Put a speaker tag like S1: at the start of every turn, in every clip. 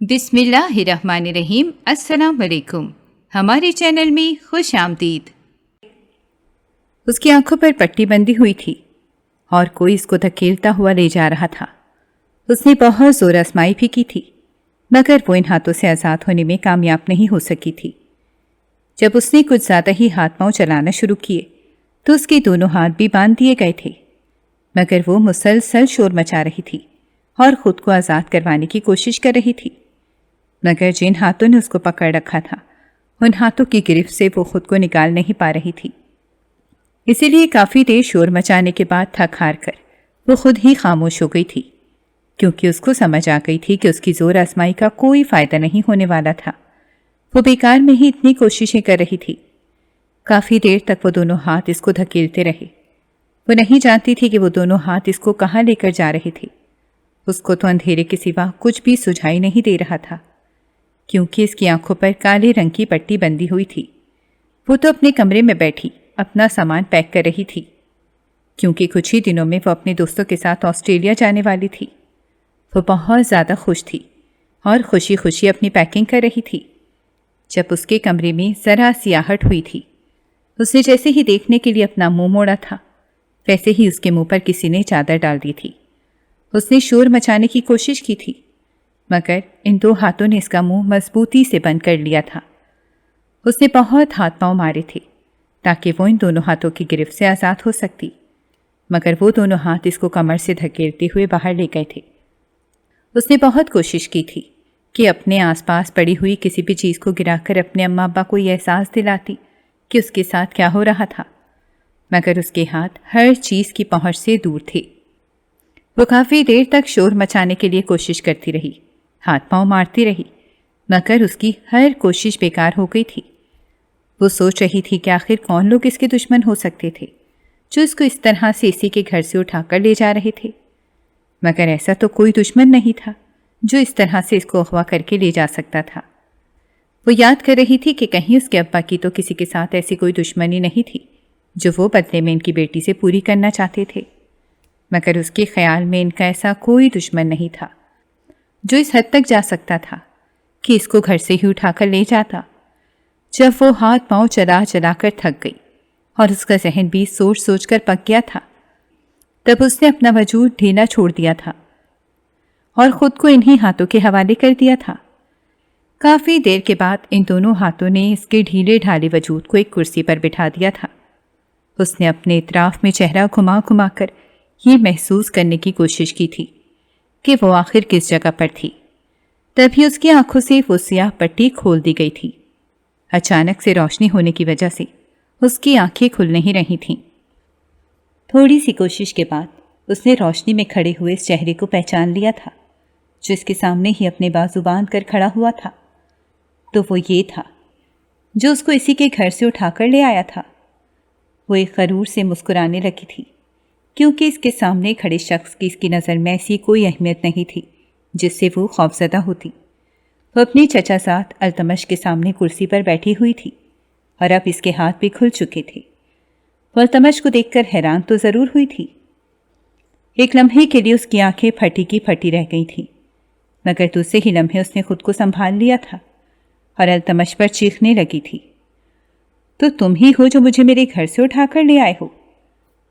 S1: بسم اللہ الرحمن الرحیم۔ السلام علیکم، ہمارے چینل میں خوش آمدید۔ اس کی آنکھوں پر پٹی بندھی ہوئی تھی اور کوئی اس کو دھکیلتا ہوا لے جا رہا تھا۔ اس نے بہت زور آزمائی بھی کی تھی مگر وہ ان ہاتھوں سے آزاد ہونے میں کامیاب نہیں ہو سکی تھی۔ جب اس نے کچھ زیادہ ہی ہاتھ پاؤں چلانا شروع کیے تو اس کے دونوں ہاتھ بھی باندھ دیے گئے تھے، مگر وہ مسلسل شور مچا رہی تھی اور خود کو آزاد کروانے کی کوشش کر رہی تھی۔ مگر جن ہاتھوں نے اس کو پکڑ رکھا تھا ان ہاتھوں کی گرفت سے وہ خود کو نکال نہیں پا رہی تھی۔ اسی لیے کافی دیر شور مچانے کے بعد تھک ہار کر وہ خود ہی خاموش ہو گئی تھی، کیونکہ اس کو سمجھ آ گئی تھی کہ اس کی زور آزمائی کا کوئی فائدہ نہیں ہونے والا تھا۔ وہ بیکار میں ہی اتنی کوششیں کر رہی تھی۔ کافی دیر تک وہ دونوں ہاتھ اس کو دھکیلتے رہے۔ وہ نہیں جانتی تھی کہ وہ دونوں ہاتھ اس کو کہاں لے کر جا رہے تھے۔ اس کو تو اندھیرے کے سوا کچھ بھی سجھائی نہیں دے رہا تھا، کیونکہ اس کی آنکھوں پر کالے رنگ کی پٹی بندھی ہوئی تھی۔ وہ تو اپنے کمرے میں بیٹھی اپنا سامان پیک کر رہی تھی، کیونکہ کچھ ہی دنوں میں وہ اپنے دوستوں کے ساتھ آسٹریلیا جانے والی تھی۔ وہ بہت زیادہ خوش تھی اور خوشی خوشی اپنی پیکنگ کر رہی تھی جب اس کے کمرے میں ذرا سیاہٹ ہوئی تھی۔ اس نے جیسے ہی دیکھنے کے لیے اپنا منہ موڑا تھا ویسے ہی اس کے منہ پر کسی نے چادر ڈال دی تھی۔ اس نے شور مچانے کی کوشش کی تھی مگر ان دو ہاتھوں نے اس کا منہ مضبوطی سے بند کر لیا تھا۔ اس نے بہت ہاتھ پاؤں مارے تھے تاکہ وہ ان دونوں ہاتھوں کی گرفت سے آزاد ہو سکتی، مگر وہ دونوں ہاتھ اس کو کمر سے دھکیلتے ہوئے باہر لے گئے تھے۔ اس نے بہت کوشش کی تھی کہ اپنے آس پاس پڑی ہوئی کسی بھی چیز کو گرا کر اپنے اماں ابا کو یہ احساس دلاتی کہ اس کے ساتھ کیا ہو رہا تھا، مگر اس کے ہاتھ ہر چیز کی پہنچ سے دور تھے۔ وہ کافی دیر تک شور مچانے کے لیے کوشش کرتی رہی، ہاتھ پاؤں مارتی رہی، مگر اس کی ہر کوشش بیکار ہو گئی تھی۔ وہ سوچ رہی تھی کہ آخر کون لوگ اس کے دشمن ہو سکتے تھے جو اس کو اس طرح سے اسی کے گھر سے اٹھا کر لے جا رہے تھے، مگر ایسا تو کوئی دشمن نہیں تھا جو اس طرح سے اس کو اغوا کر کے لے جا سکتا تھا۔ وہ یاد کر رہی تھی کہ کہیں اس کے ابا کی تو کسی کے ساتھ ایسی کوئی دشمنی نہیں تھی جو وہ بدلے میں ان کی بیٹی سے پوری کرنا چاہتے تھے، مگر اس کے خیال میں ان کا ایسا کوئی دشمن نہیں تھا جو اس حد تک جا سکتا تھا کہ اس کو گھر سے ہی اٹھا کر لے جاتا۔ جب وہ ہاتھ پاؤں چلا چلا کر تھک گئی اور اس کا ذہن بھی سوچ سوچ کر پک گیا تھا، تب اس نے اپنا وجود ڈھیلا چھوڑ دیا تھا اور خود کو انہی ہاتھوں کے حوالے کر دیا تھا۔ کافی دیر کے بعد ان دونوں ہاتھوں نے اس کے ڈھیلے ڈھالے وجود کو ایک کرسی پر بٹھا دیا تھا۔ اس نے اپنے اطراف میں چہرہ گھما گھما کر یہ محسوس کرنے کی کوشش کی تھی کہ وہ آخر کس جگہ پر تھی۔ تبھی اس کی آنکھوں سے وہ سیاہ پٹی کھول دی گئی تھی۔ اچانک سے روشنی ہونے کی وجہ سے اس کی آنکھیں کھل نہیں رہی تھیں۔ تھوڑی سی کوشش کے بعد اس نے روشنی میں کھڑے ہوئے اس چہرے کو پہچان لیا تھا جو اس کے سامنے ہی اپنے بازو باندھ کر کھڑا ہوا تھا۔ تو وہ یہ تھا جو اس کو اسی کے گھر سے اٹھا کر لے آیا تھا۔ وہ ایک غرور سے مسکرانے لگی تھی کیونکہ اس کے سامنے کھڑے شخص کی اس کی نظر میں ایسی کوئی اہمیت نہیں تھی جس سے وہ خوفزدہ ہوتی۔ وہ اپنی چچا زاد التمش کے سامنے کرسی پر بیٹھی ہوئی تھی اور اب اس کے ہاتھ بھی کھل چکے تھے۔ وہ التمش کو دیکھ کر حیران تو ضرور ہوئی تھی، ایک لمحے کے لیے اس کی آنکھیں پھٹی کی پھٹی رہ گئی تھیں، مگر دوسرے ہی لمحے اس نے خود کو سنبھال لیا تھا اور التمش پر چیخنے لگی تھی، تو تم ہی ہو جو مجھے میرے گھر سے اٹھا کر لے آئے ہو،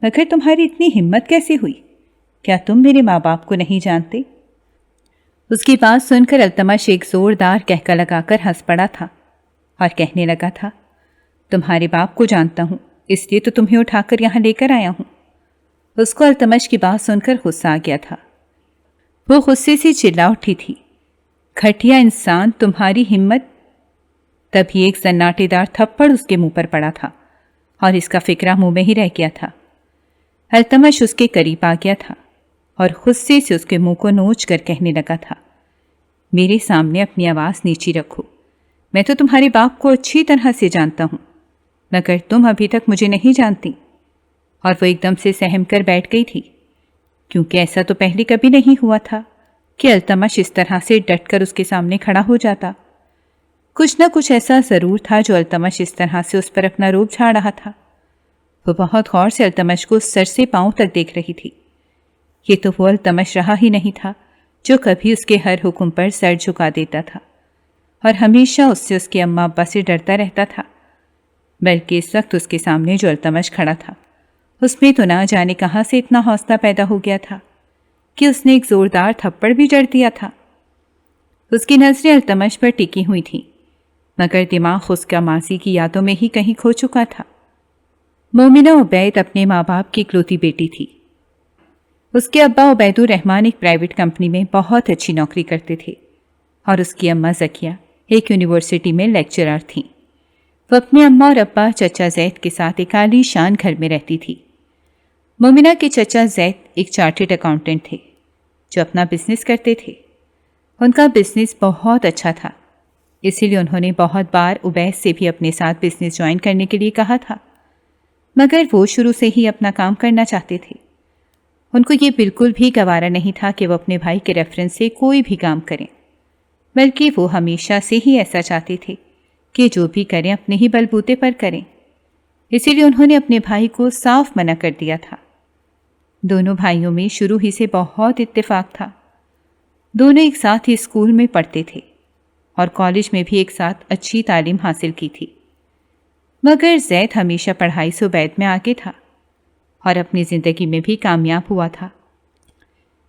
S1: مگر تمہاری اتنی ہمت کیسے ہوئی؟ کیا تم میرے ماں باپ کو نہیں جانتے؟ اس کی بات سن کر التمش ایک زوردار کہکا لگا کر ہنس پڑا تھا اور کہنے لگا تھا، تمہارے باپ کو جانتا ہوں، اس لیے تو تمہیں اٹھا کر یہاں لے کر آیا ہوں۔ اس کو التمش کی بات سن کر غصہ آ گیا تھا۔ وہ غصے سے چلا اٹھی تھی، گھٹیا انسان، تمہاری ہمت! تبھی ایک سناٹے دار تھپڑ اس کے منہ پر پڑا تھا اور اس کا فکرہ منہ میں ہی رہ گیا تھا۔ التمش اس کے قریب آ گیا تھا اور غصے سے اس کے منہ کو نوچ کر کہنے لگا تھا، میرے سامنے اپنی آواز نیچی رکھو، میں تو تمہارے باپ کو اچھی طرح سے جانتا ہوں، مگر تم ابھی تک مجھے نہیں جانتی۔ اور وہ ایک دم سے سہم کر بیٹھ گئی تھی، کیونکہ ایسا تو پہلے کبھی نہیں ہوا تھا کہ التمش اس طرح سے ڈٹ کر اس کے سامنے کھڑا ہو جاتا۔ کچھ نہ کچھ ایسا ضرور تھا جو التمش اس طرح سے اس پر اپنا روپ جھاڑ رہا تھا۔ وہ بہت غور سے التمش کو سر سے پاؤں تک دیکھ رہی تھی۔ یہ تو وہ التمش رہا ہی نہیں تھا جو کبھی اس کے ہر حکم پر سر جھکا دیتا تھا اور ہمیشہ اس سے اس کے اماں ابا سے ڈرتا رہتا تھا، بلکہ اس وقت اس کے سامنے جو التمش کھڑا تھا اس میں تو نہ جانے کہاں سے اتنا حوصلہ پیدا ہو گیا تھا کہ اس نے ایک زوردار تھپڑ بھی جڑ دیا تھا۔ اس کی نظریں التمش پر ٹکی ہوئی تھیں، مگر دماغ اس کا ماضی کی یادوں میں ہی کہیں کھو چکا تھا۔ مومنہ عبید اپنے ماں باپ کی اکلوتی بیٹی تھی۔ اس کے ابا عبید الرحمن ایک پرائیویٹ کمپنی میں بہت اچھی نوکری کرتے تھے اور اس کی اماں زکیہ ایک یونیورسٹی میں لیکچرر تھیں۔ وہ اپنے اماں اور ابا چچا زید کے ساتھ ایک عالی شان گھر میں رہتی تھی۔ مومنہ کے چچا زید ایک چارٹرڈ اکاؤنٹنٹ تھے جو اپنا بزنس کرتے تھے۔ ان کا بزنس بہت اچھا تھا، اسی لیے انہوں نے بہت بار عبید سے بھی اپنے ساتھ بزنس جوائن کرنے کے لیے کہا تھا، مگر وہ شروع سے ہی اپنا کام کرنا چاہتے تھے۔ ان کو یہ بالکل بھی گوارا نہیں تھا کہ وہ اپنے بھائی کے ریفرنس سے کوئی بھی کام کریں، بلکہ وہ ہمیشہ سے ہی ایسا چاہتے تھے کہ جو بھی کریں اپنے ہی بل بوتے پر کریں۔ اسی لیے انہوں نے اپنے بھائی کو صاف منع کر دیا تھا۔ دونوں بھائیوں میں شروع ہی سے بہت اتفاق تھا۔ دونوں ایک ساتھ ہی اسکول میں پڑھتے تھے اور کالج میں بھی ایک ساتھ اچھی تعلیم حاصل کی تھی، مگر زید ہمیشہ پڑھائی سے عبید میں آگے تھا اور اپنی زندگی میں بھی کامیاب ہوا تھا۔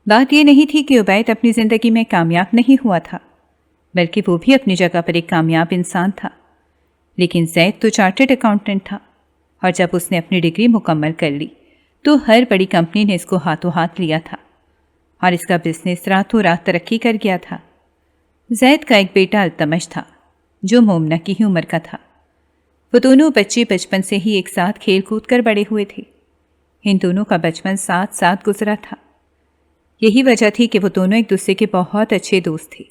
S1: بات یہ نہیں تھی کہ عبید اپنی زندگی میں کامیاب نہیں ہوا تھا، بلکہ وہ بھی اپنی جگہ پر ایک کامیاب انسان تھا، لیکن زید تو چارٹرڈ اکاؤنٹنٹ تھا اور جب اس نے اپنی ڈگری مکمل کر لی تو ہر بڑی کمپنی نے اس کو ہاتھوں ہاتھ لیا تھا اور اس کا بزنس راتوں رات ترقی کر گیا تھا۔ زید کا ایک بیٹا التمش تھا جو مومنہ کی ہی عمر کا تھا۔ وہ دونوں بچے بچپن سے ہی ایک ساتھ کھیل کود کر بڑے ہوئے تھے۔ ان دونوں کا بچپن ساتھ ساتھ گزرا تھا۔ یہی وجہ تھی کہ وہ دونوں ایک دوسرے کے بہت اچھے دوست تھے۔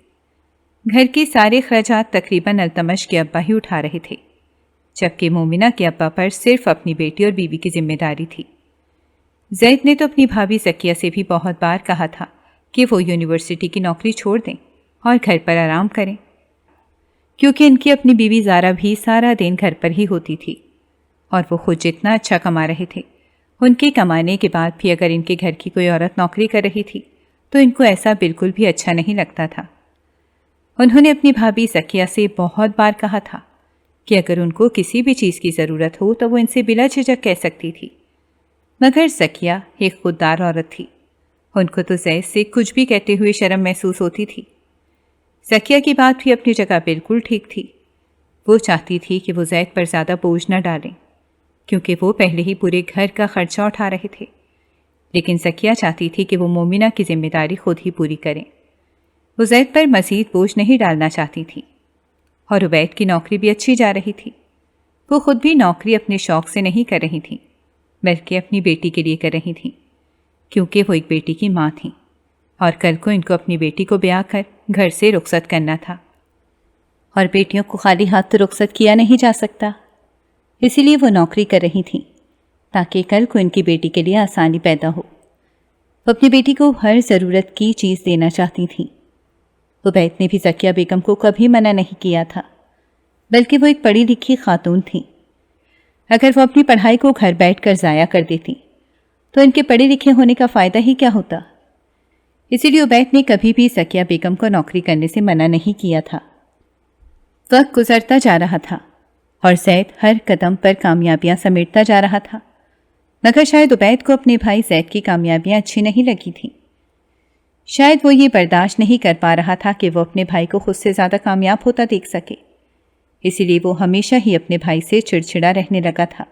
S1: گھر کے سارے خرچات تقریباً التمش کے ابا ہی اٹھا رہے تھے، جبکہ مومنہ کے ابا پر صرف اپنی بیٹی اور بیوی کی ذمہ داری تھی۔ زید نے تو اپنی بھابھی زکیہ سے بھی بہت بار کہا تھا کہ وہ یونیورسٹی کی نوکری چھوڑ دیں اور گھر پر آرام کریں، کیونکہ ان کی اپنی بیوی زارا بھی سارا دن گھر پر ہی ہوتی تھی اور وہ خود جتنا اچھا کما رہے تھے، ان کے کمانے کے بعد بھی اگر ان کے گھر کی کوئی عورت نوکری کر رہی تھی تو ان کو ایسا بالکل بھی اچھا نہیں لگتا تھا۔ انہوں نے اپنی بھابھی زکیہ سے بہت بار کہا تھا کہ اگر ان کو کسی بھی چیز کی ضرورت ہو تو وہ ان سے بلا جھجک کہہ سکتی تھی، مگر زکیہ ایک خوددار عورت تھی۔ ان کو تو زید سے کچھ بھی کہتے ہوئے شرم محسوس ہوتی تھی۔ زکیہ کی بات بھی اپنی جگہ بالکل ٹھیک تھی۔ وہ چاہتی تھی کہ وہ زید پر زیادہ بوجھ نہ ڈالیں، کیونکہ وہ پہلے ہی پورے گھر کا خرچہ اٹھا رہے تھے، لیکن زکیہ چاہتی تھی کہ وہ مومنہ کی ذمہ داری خود ہی پوری کریں۔ وہ زید پر مزید بوجھ نہیں ڈالنا چاہتی تھی، اور عبید کی نوکری بھی اچھی جا رہی تھی۔ وہ خود بھی نوکری اپنے شوق سے نہیں کر رہی تھیں، بلکہ اپنی بیٹی کے لیے کر رہی تھیں، کیونکہ وہ ایک بیٹی کی ماں تھیں اور کل کو ان کو اپنی بیٹی کو بیاہ کر گھر سے رخصت کرنا تھا، اور بیٹیوں کو خالی ہاتھ تو رخصت کیا نہیں جا سکتا۔ اسی لیے وہ نوکری کر رہی تھیں تاکہ کل کو ان کی بیٹی کے لیے آسانی پیدا ہو۔ وہ اپنی بیٹی کو ہر ضرورت کی چیز دینا چاہتی تھیں۔ عبید نے بھی زکیہ بیگم کو کبھی منع نہیں کیا تھا، بلکہ وہ ایک پڑھی لکھی خاتون تھیں۔ اگر وہ اپنی پڑھائی کو گھر بیٹھ کر ضائع کر دیتی تو ان کے پڑھے لکھے ہونے کا فائدہ ہی کیا ہوتا؟ اسی لیے عبید نے کبھی بھی زکیہ بیگم کو نوکری کرنے سے منع نہیں کیا تھا۔ وقت گزرتا جا رہا تھا اور زید ہر قدم پر کامیابیاں سمیٹتا جا رہا تھا، مگر شاید عبید کو اپنے بھائی زید کی کامیابیاں اچھی نہیں لگی تھیں۔ شاید وہ یہ برداشت نہیں کر پا رہا تھا کہ وہ اپنے بھائی کو خود سے زیادہ کامیاب ہوتا دیکھ سکے، اسی لیے وہ ہمیشہ ہی اپنے بھائی سے چڑچڑا رہنے لگا تھا۔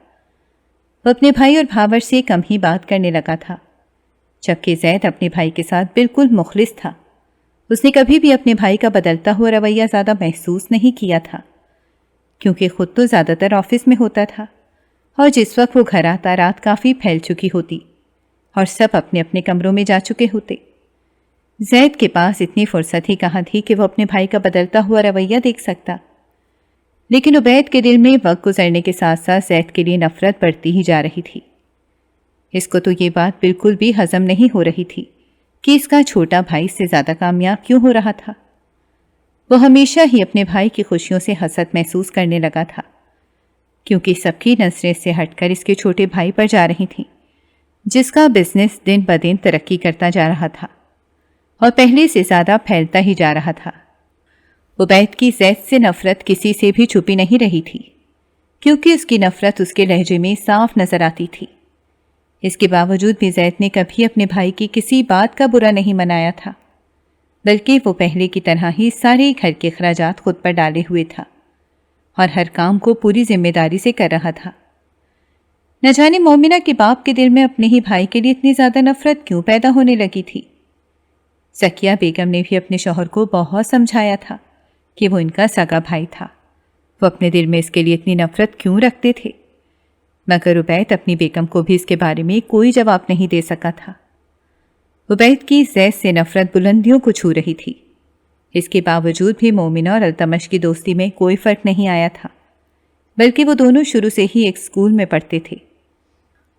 S1: وہ اپنے بھائی اور بھاور سے کم ہی بات کرنے لگا تھا، جبکہ زید اپنے بھائی کے ساتھ بالکل مخلص تھا۔ اس نے کبھی بھی اپنے بھائی کا بدلتا ہوا رویہ زیادہ محسوس نہیں کیا تھا، کیونکہ خود تو زیادہ تر آفس میں ہوتا تھا، اور جس وقت وہ گھر آتا رات کافی پھیل چکی ہوتی اور سب اپنے اپنے کمروں میں جا چکے ہوتے۔ زید کے پاس اتنی فرصت ہی کہاں تھی کہ وہ اپنے بھائی کا بدلتا ہوا رویہ دیکھ سکتا، لیکن عبید کے دل میں وقت گزرنے کے ساتھ ساتھ زید کے لیے نفرت بڑھتی ہی جا رہی تھی۔ اس کو تو یہ بات بالکل بھی ہضم نہیں ہو رہی تھی کہ اس کا چھوٹا بھائی اس سے زیادہ کامیاب کیوں ہو رہا تھا۔ وہ ہمیشہ ہی اپنے بھائی کی خوشیوں سے حسد محسوس کرنے لگا تھا، کیونکہ سب کی نظریں سے ہٹ کر اس کے چھوٹے بھائی پر جا رہی تھیں، جس کا بزنس دن بدن ترقی کرتا جا رہا تھا اور پہلے سے زیادہ پھیلتا ہی جا رہا تھا۔ عبید کی زید سے نفرت کسی سے بھی چھپی نہیں رہی تھی، کیونکہ اس کی نفرت اس کے لہجے میں صاف نظر آتی تھی۔ اس کے باوجود بھی زید نے کبھی اپنے بھائی کی کسی بات کا برا نہیں منایا تھا، بلکہ وہ پہلے کی طرح ہی سارے گھر کے اخراجات خود پر ڈالے ہوئے تھا اور ہر کام کو پوری ذمہ داری سے کر رہا تھا۔ نہ جانے مومنہ کے باپ کے دل میں اپنے ہی بھائی کے لیے اتنی زیادہ نفرت کیوں پیدا ہونے لگی تھی۔ سکیہ بیگم نے بھی اپنے شوہر کو بہت سمجھایا تھا کہ وہ ان کا سگا بھائی تھا، وہ اپنے دل میں اس کے لیے اتنی نفرت کیوں رکھتے تھے، مگر عبید اپنی بیگم کو بھی اس کے بارے میں کوئی جواب نہیں دے سکا تھا۔ عبید کی زید سے نفرت بلندیوں کو چھو رہی تھی۔ اس کے باوجود بھی مومنہ اور التمش کی دوستی میں کوئی فرق نہیں آیا تھا، بلکہ وہ دونوں شروع سے ہی ایک اسکول میں پڑھتے تھے،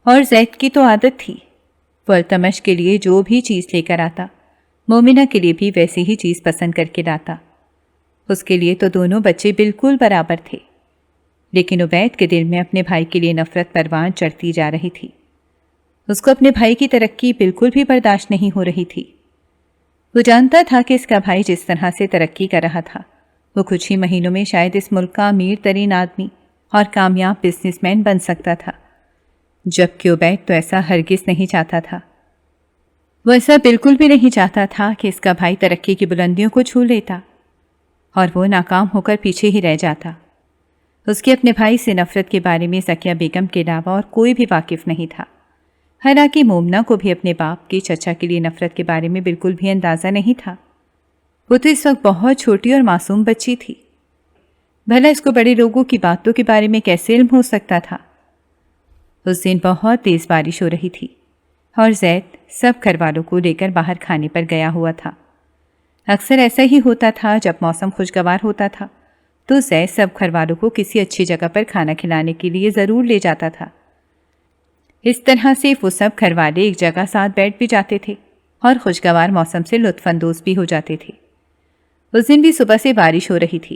S1: اور زید کی تو عادت تھی وہ التمش کے لیے جو بھی چیز لے کر آتا مومنہ کے لیے بھی ویسی ہی چیز پسند کر کے لاتا۔ اس کے لیے تو دونوں بچے بالکل برابر تھے، لیکن عبید کے دل میں اپنے بھائی کے لیے نفرت پروان چڑھتی جا رہی تھی۔ اس کو اپنے بھائی کی ترقی بالکل بھی برداشت نہیں ہو رہی تھی۔ وہ جانتا تھا کہ اس کا بھائی جس طرح سے ترقی کر رہا تھا وہ کچھ ہی مہینوں میں شاید اس ملک کا امیر ترین آدمی اور کامیاب بزنس مین بن سکتا تھا، جبکہ عبید تو ایسا ہرگز نہیں چاہتا تھا۔ وہ ایسا بالکل بھی نہیں چاہتا تھا کہ اس کا بھائی ترقی کی بلندیوں کو چھو لیتا اور وہ ناکام ہو کر پیچھے ہی رہ جاتا۔ اس کے اپنے بھائی سے نفرت کے بارے میں سکیہ بیگم کے علاوہ اور کوئی بھی واقف نہیں تھا، حالانکہ مومنہ کو بھی اپنے باپ کے چچا کے لیے نفرت کے بارے میں بالکل بھی اندازہ نہیں تھا۔ وہ تو اس وقت بہت چھوٹی اور معصوم بچی تھی، بھلا اس کو بڑے لوگوں کی باتوں کے بارے میں کیسے علم ہو سکتا تھا۔ اس دن بہت تیز بارش ہو رہی تھی اور زید سب گھر والوں کو لے کر باہر کھانے پر گیا ہوا تھا۔ اکثر ایسا ہی ہوتا تھا، جب موسم خوشگوار ہوتا تھا تو زید سب گھر والوں کو کسی اچھی جگہ پر کھانا کھلانے کے لیے ضرور لے جاتا تھا۔ اس طرح سے وہ سب گھر والے ایک جگہ ساتھ بیٹھ بھی جاتے تھے اور خوشگوار موسم سے لطف اندوز بھی ہو جاتے تھے۔ اس دن بھی صبح سے بارش ہو رہی تھی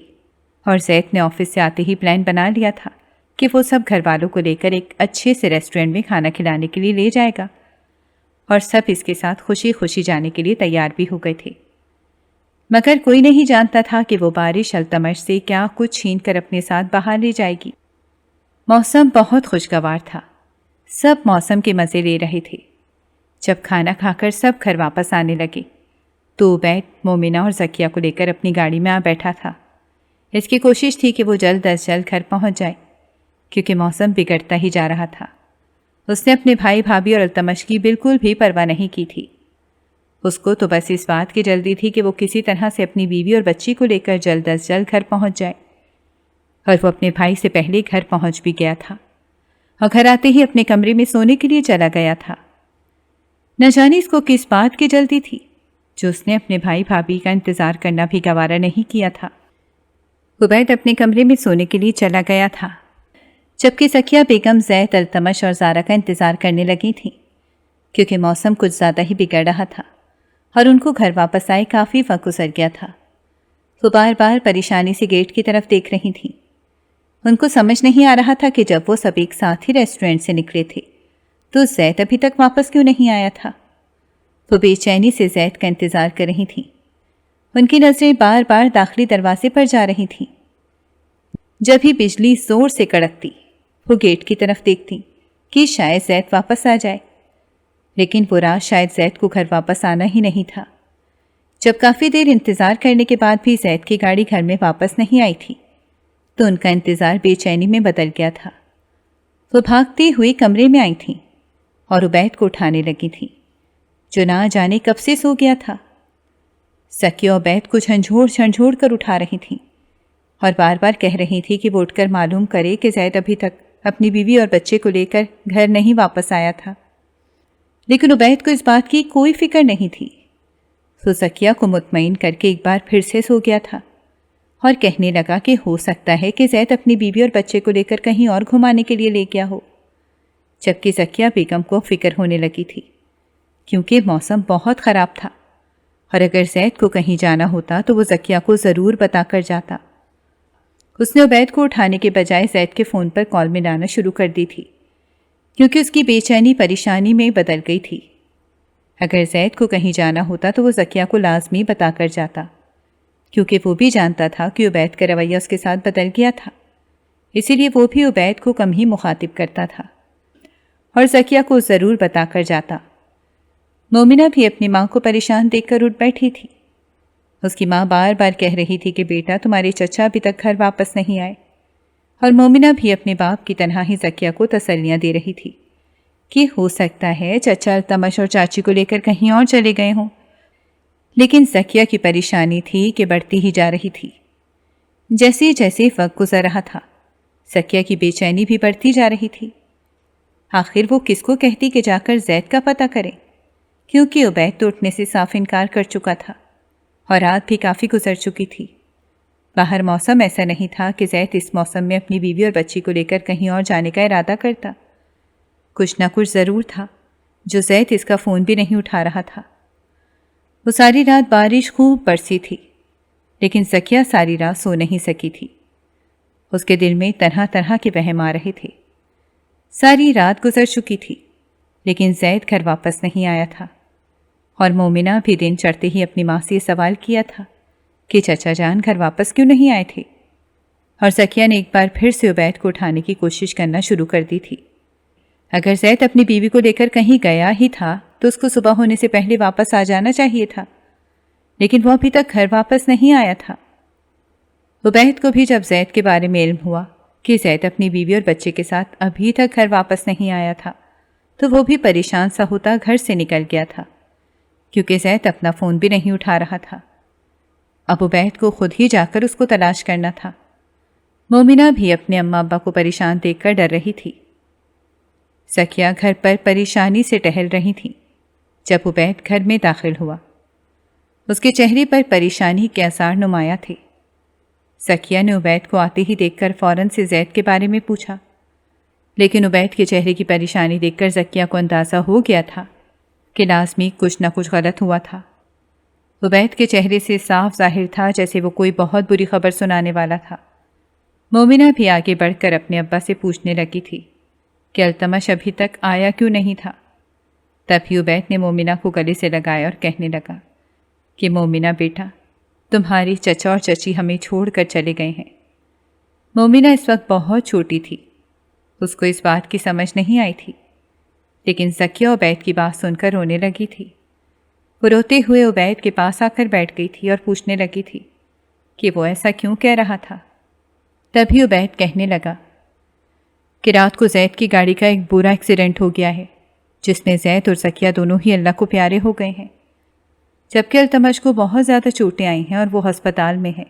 S1: اور زید نے آفس سے آتے ہی پلان بنا لیا تھا کہ وہ سب گھر والوں کو لے کر ایک اچھے سے ریسٹورینٹ میں کھانا کھلانے کے لیے لے جائے گا، اور سب اس کے ساتھ خوشی خوشی جانے کے لیے تیار بھی ہو گئے تھے۔ مگر کوئی نہیں جانتا تھا کہ وہ بارش التمش سے کیا کچھ چھین کر اپنے ساتھ باہر لے جائے گی۔ موسم بہت خوشگوار تھا، سب موسم کے مزے لے رہے تھے۔ جب کھانا کھا کر سب گھر واپس آنے لگے تو عبید مومنہ اور زکیہ کو لے کر اپنی گاڑی میں آ بیٹھا تھا۔ اس کی کوشش تھی کہ وہ جلد از جلد گھر پہنچ جائے، کیونکہ موسم بگڑتا ہی جا رہا تھا۔ اس نے اپنے بھائی بھابھی اور التمش کی بالکل بھی پرواہ نہیں کی تھی۔ اس کو تو بس اس بات کی جلدی تھی کہ وہ کسی طرح سے اپنی بیوی اور بچی کو لے کر جلد از جلد گھر پہنچ جائے، اور وہ اپنے بھائی سے پہلے گھر پہنچ بھی گیا تھا اور گھر آتے ہی اپنے کمرے میں سونے کے لیے چلا گیا تھا۔ نہ جانے اس کو کس بات کی جلدی تھی جو اس نے اپنے بھائی بھابھی کا انتظار کرنا بھی گوارا نہیں کیا تھا۔ عبید اپنے کمرے میں سونے کے لیے چلا گیا تھا، جبکہ سکیہ بیگم زید، التمش اور زارا کا انتظار کرنے لگی تھیں، کیونکہ موسم کچھ زیادہ ہی بگڑ رہا تھا اور ان کو گھر واپس آئے کافی وقت گزر گیا تھا۔ وہ بار بار پریشانی سے گیٹ کی طرف دیکھ رہی تھیں۔ ان کو سمجھ نہیں آ رہا تھا کہ جب وہ سب ایک ساتھ ہی ریسٹورینٹ سے نکلے تھے تو زید ابھی تک واپس کیوں نہیں آیا تھا۔ وہ بے چینی سے زید کا انتظار کر رہی تھیں۔ ان کی نظریں بار بار داخلی دروازے پر جا رہی تھیں۔ جب ہی بجلی زور سے کڑکتی وہ گیٹ کی طرف دیکھتی کہ شاید زید واپس آ جائے، لیکن وہ رات شاید زید کو گھر واپس آنا ہی نہیں تھا۔ جب کافی دیر انتظار کرنے کے بعد بھی زید کی گاڑی گھر میں واپس نہیں آئی تھی تو ان کا انتظار بے چینی میں بدل گیا تھا۔ وہ بھاگتے ہوئے کمرے میں آئی تھیں اور عبید کو اٹھانے لگی تھیں، جو نہ جانے کب سے سو گیا تھا۔ سکیہ عبید کو جھنجھوڑ جھنجھوڑ کر اٹھا رہی تھیں اور بار بار کہہ رہی تھی کہ وہ اٹھ کر معلوم کرے کہ زید ابھی تک اپنی بیوی اور بچے کو لے کر گھر نہیں واپس آیا تھا، لیکن عبید کو اس بات کی کوئی فکر نہیں تھی۔ وہ سکیہ کو مطمئن کر کے ایک بار پھر سے سو گیا تھا اور کہنے لگا کہ ہو سکتا ہے کہ زید اپنی بیوی اور بچے کو لے کر کہیں اور گھمانے کے لیے لے گیا ہو، جبکہ سکیہ بیگم کو فکر ہونے لگی تھی، کیونکہ موسم بہت خراب تھا اور اگر زید کو کہیں جانا ہوتا تو وہ سکیہ کو ضرور بتا کر جاتا۔ اس نے عبید کو اٹھانے کے بجائے زید کے فون پر کال ملانا شروع کر دی تھی، کیونکہ اس کی بے چینی پریشانی میں بدل گئی تھی۔ اگر زید کو کہیں جانا ہوتا تو وہ زکیہ کو لازمی بتا کر جاتا، کیونکہ وہ بھی جانتا تھا کہ عبید کا رویہ اس کے ساتھ بدل گیا تھا، اسی لیے وہ بھی عبید کو کم ہی مخاطب کرتا تھا اور زکیہ کو ضرور بتا کر جاتا۔ مومنہ بھی اپنی ماں کو پریشان دیکھ کر اٹھ بیٹھی تھی۔ اس کی ماں بار بار کہہ رہی تھی کہ بیٹا تمہارے چچا ابھی تک گھر واپس نہیں آئے، اور مومنہ بھی اپنے باپ کی طرح ہی زکیہ کو تسلیاں دے رہی تھی کہ ہو سکتا ہے چچا التمش اور چاچی کو لے کر کہیں اور چلے گئے ہوں، لیکن زکیہ کی پریشانی تھی کہ بڑھتی ہی جا رہی تھی۔ جیسے جیسے وقت گزر رہا تھا زکیہ کی بے چینی بھی بڑھتی جا رہی تھی۔ آخر وہ کس کو کہتی کہ جا کر زید کا پتہ کرے، کیونکہ عبید تو اٹھنے سے صاف انکار کر چکا تھا اور رات بھی کافی گزر چکی تھی۔ باہر موسم ایسا نہیں تھا کہ زید اس موسم میں اپنی بیوی اور بچی کو لے کر کہیں اور جانے کا ارادہ کرتا۔ کچھ نہ کچھ ضرور تھا جو زید اس کا فون بھی نہیں اٹھا رہا تھا۔ وہ ساری رات بارش خوب برسی تھی، لیکن زکیہ ساری رات سو نہیں سکی تھی۔ اس کے دل میں طرح طرح کے وہم آ رہے تھے۔ ساری رات گزر چکی تھی، لیکن زید گھر واپس نہیں آیا تھا، اور مومنہ بھی دن چڑھتے ہی اپنی ماں سے یہ سوال کیا تھا کہ چچا جان گھر واپس کیوں نہیں آئے تھے، اور زکیہ نے ایک بار پھر سے عبید کو اٹھانے کی کوشش کرنا شروع کر دی تھی۔ اگر زید اپنی بیوی کو لے کر کہیں گیا ہی تھا تو اس کو صبح ہونے سے پہلے واپس آ جانا چاہیے تھا، لیکن وہ ابھی تک گھر واپس نہیں آیا تھا۔ عبید کو بھی جب زید کے بارے میں علم ہوا کہ زید اپنی بیوی اور بچے کے ساتھ ابھی تک گھر واپس نہیں آیا تھا تو وہ بھی پریشان سا ہوتا گھر سے نکل گیا تھا، کیونکہ زید اپنا فون بھی نہیں اٹھا رہا تھا۔ اب عبید کو خود ہی جا کر اس کو تلاش کرنا تھا۔ مومنہ بھی اپنے اماں ابا کو پریشان دیکھ کر ڈر رہی تھی۔ زکیہ گھر پر پریشانی سے ٹہل رہی تھی جب عبید گھر میں داخل ہوا۔ اس کے چہرے پر پریشانی کے آثار نمایاں تھے۔ زکیہ نے عبید کو آتے ہی دیکھ کر فوراً سے زید کے بارے میں پوچھا، لیکن عبید کے چہرے کی پریشانی دیکھ کر زکیہ کو اندازہ ہو گیا تھا کہ لازمی کچھ نہ کچھ غلط ہوا تھا۔ عبید کے چہرے سے صاف ظاہر تھا جیسے وہ کوئی بہت بری خبر سنانے والا تھا۔ مومنہ بھی آگے بڑھ کر اپنے ابا سے پوچھنے لگی تھی کہ التمش ابھی تک آیا کیوں نہیں تھا۔ تبھی عبید نے مومنہ کو گلے سے لگایا اور کہنے لگا کہ مومنہ بیٹا، تمہاری چچا اور چچی ہمیں چھوڑ کر چلے گئے ہیں۔ مومنہ اس وقت بہت چھوٹی تھی، اس کو اس بات کی سمجھ نہیں آئی تھی، لیکن زکیہ عبید کی بات سن کر رونے لگی تھی۔ وہ روتے ہوئے عبید کے پاس آ کر بیٹھ گئی تھی اور پوچھنے لگی تھی کہ وہ ایسا کیوں کہہ رہا تھا۔ تبھی عبید کہنے لگا کہ رات کو زید کی گاڑی کا ایک برا ایکسیڈنٹ ہو گیا ہے، جس میں زید اور زکیہ دونوں ہی اللہ کو پیارے ہو گئے ہیں، جبکہ التمش کو بہت زیادہ چوٹیں آئی ہیں اور وہ ہسپتال میں ہے۔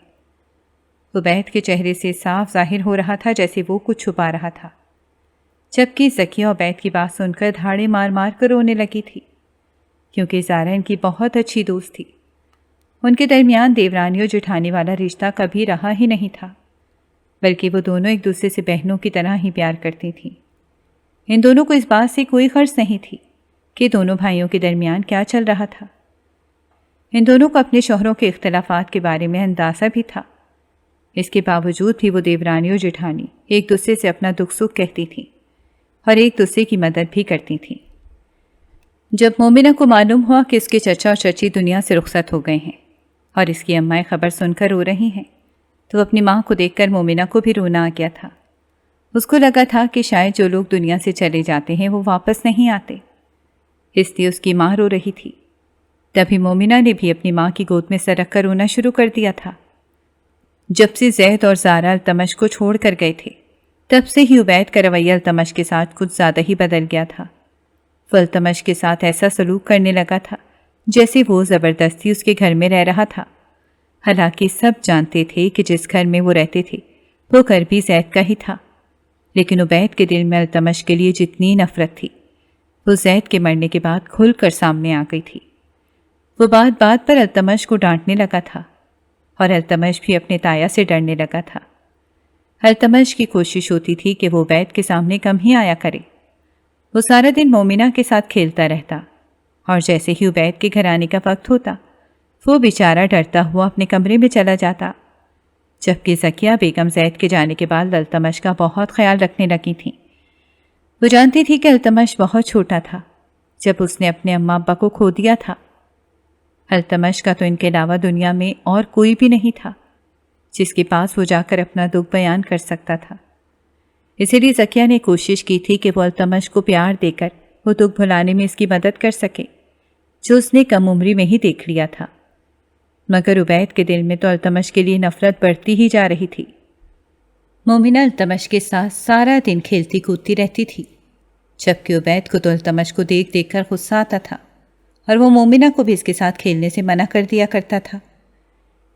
S1: عبید کے چہرے سے صاف ظاہر ہو رہا تھا جیسے وہ کچھ چھپا رہا تھا، جبکہ زکیہ عبید کی بات سن کر دھاڑے مار مار کر رونے لگی تھی، کیونکہ زارا ان کی بہت اچھی دوست تھی۔ ان کے درمیان دیورانی اور جٹھانی والا رشتہ کبھی رہا ہی نہیں تھا، بلکہ وہ دونوں ایک دوسرے سے بہنوں کی طرح ہی پیار کرتی تھیں۔ ان دونوں کو اس بات سے کوئی غرض نہیں تھی کہ دونوں بھائیوں کے درمیان کیا چل رہا تھا۔ ان دونوں کو اپنے شوہروں کے اختلافات کے بارے میں اندازہ بھی تھا۔ اس کے باوجود بھی وہ دیورانی اور جٹھانی ایک دوسرے سے اپنا دکھ سکھ کہتی تھیں اور ایک دوسرے کی مدد بھی کرتی تھیں۔ جب مومنہ کو معلوم ہوا کہ اس کے چچا اور چچی دنیا سے رخصت ہو گئے ہیں اور اس کی اماں خبر سن کر رو رہی ہیں، تو اپنی ماں کو دیکھ کر مومنہ کو بھی رونا آ گیا تھا۔ اس کو لگا تھا کہ شاید جو لوگ دنیا سے چلے جاتے ہیں وہ واپس نہیں آتے، اس لیے اس کی ماں رو رہی تھی۔ تبھی مومنہ نے بھی اپنی ماں کی گود میں سر رکھ کر رونا شروع کر دیا تھا۔ جب سے زید اور زارا التمش کو چھوڑ کر گئے تھے، تب سے ہی عبید کا رویہ التمش کے ساتھ کچھ زیادہ ہی بدل گیا تھا۔ وہ التمش کے ساتھ ایسا سلوک کرنے لگا تھا جیسے وہ زبردستی اس کے گھر میں رہ رہا تھا، حالانکہ سب جانتے تھے کہ جس گھر میں وہ رہتے تھے وہ گھر بھی زید کا ہی تھا۔ لیکن عبید کے دل میں التمش کے لیے جتنی نفرت تھی وہ زید کے مرنے کے بعد کھل کر سامنے آ گئی تھی۔ وہ بات بات پر التمش کو ڈانٹنے لگا تھا اور التمش بھی اپنے تایا سے ڈرنے لگا تھا۔ التمش کی کوشش ہوتی تھی کہ وہ عبید کے سامنے کم ہی آیا کرے۔ وہ سارا دن مومنہ کے ساتھ کھیلتا رہتا، اور جیسے ہی عبید کے گھر آنے کا وقت ہوتا وہ بیچارہ ڈرتا ہوا اپنے کمرے میں چلا جاتا، جبکہ زکیہ بیگم زید کے جانے کے بعد التمش کا بہت خیال رکھنے لگی تھیں۔ وہ جانتی تھی کہ التمش بہت چھوٹا تھا جب اس نے اپنے اماں ابا کو کھو دیا تھا۔ التمش کا تو ان کے علاوہ دنیا میں اور کوئی بھی نہیں تھا جس کے پاس وہ جا کر اپنا دکھ بیان کر سکتا تھا۔ اسی لیے زکیہ نے کوشش کی تھی کہ وہ التمش کو پیار دے کر وہ دکھ بھلانے میں اس کی مدد کر سکے جو اس نے کم عمری میں ہی دیکھ لیا تھا، مگر عبید کے دل میں تو التمش کے لیے نفرت بڑھتی ہی جا رہی تھی۔ مومنہ التمش کے ساتھ سارا دن کھیلتی کودتی رہتی تھی، جبکہ عبید کو تو التمش کو دیکھ دیکھ کر غصہ آتا تھا اور وہ مومنہ کو بھی اس کے ساتھ کھیلنے سے منع کر دیا کرتا تھا۔